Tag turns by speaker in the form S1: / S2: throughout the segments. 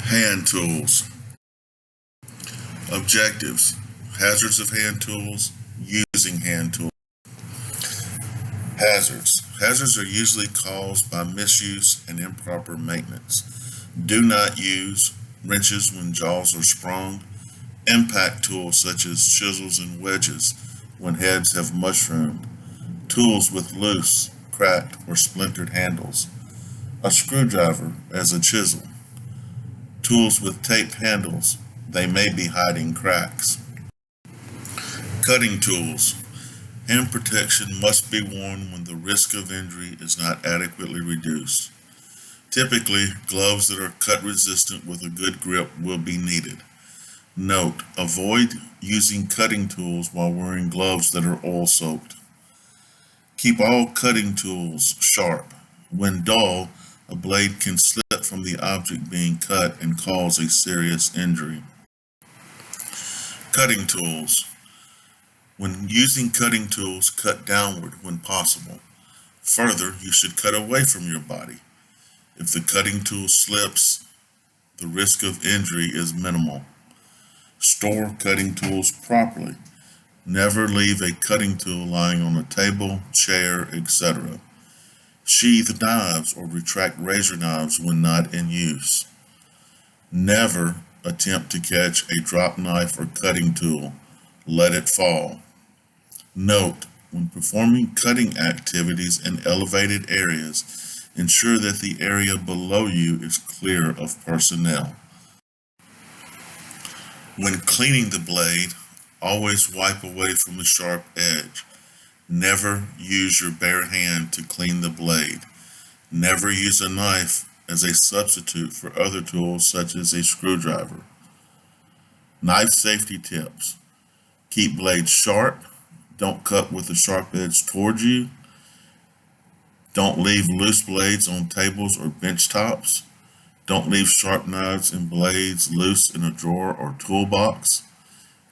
S1: Hand tools. Objectives. Hazards of hand tools. Using hand tools. Hazards. Hazards are usually caused by misuse and improper maintenance. Do not use wrenches when jaws are sprung. Impact tools such as chisels and wedges when heads have mushroomed. Tools with loose, cracked, or splintered handles. A screwdriver as a chisel. Tools with taped handles. They may be hiding cracks. Cutting tools. Hand protection must be worn when the risk of injury is not adequately reduced. Typically, gloves that are cut resistant with a good grip will be needed. Note, avoid using cutting tools while wearing gloves that are oil soaked. Keep all cutting tools sharp. When dull, a blade can slip from the object being cut and cause a serious injury. Cutting tools. When using cutting tools, cut downward when possible. Further, you should cut away from your body. If the cutting tool slips, the risk of injury is minimal. Store cutting tools properly. Never leave a cutting tool lying on a table, chair, etc. Sheath knives or retract razor knives when not in use. Never attempt to catch a drop knife or cutting tool. Let it fall. Note, when performing cutting activities in elevated areas, ensure that the area below you is clear of personnel. When cleaning the blade, always wipe away from the sharp edge. Never use your bare hand to clean the blade. Never use a knife as a substitute for other tools such as a screwdriver. Knife safety tips. Keep blades sharp. Don't cut with the sharp edge towards you. Don't leave loose blades on tables or bench tops. Don't leave sharp knives and blades loose in a drawer or toolbox.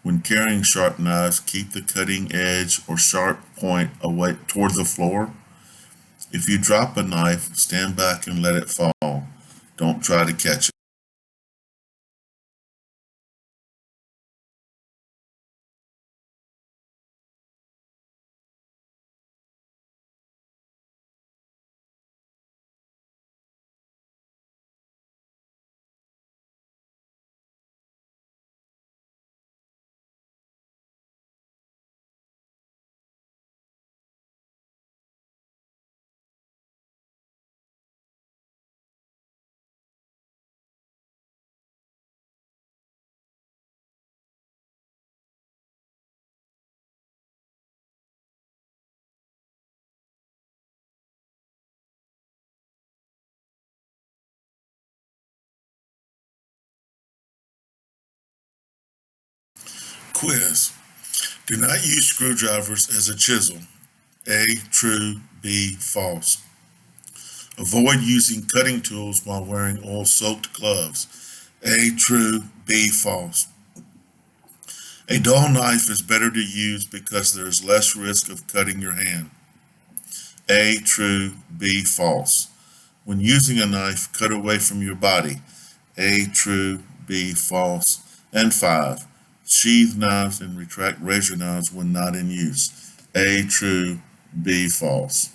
S1: When carrying sharp knives, keep the cutting edge or sharp point away toward the floor. If you drop a knife, stand back and let it fall. Don't try to catch it. Quiz. Do not use screwdrivers as a chisel. A, true, B, false. Avoid using cutting tools while wearing oil-soaked gloves. A, true, B, false. A dull knife is better to use because there is less risk of cutting your hand. A, true, B, false. When using a knife, cut away from your body. A, true, B, false. And 5. Sheath knives and retract razor knives when not in use. A, true, B, false.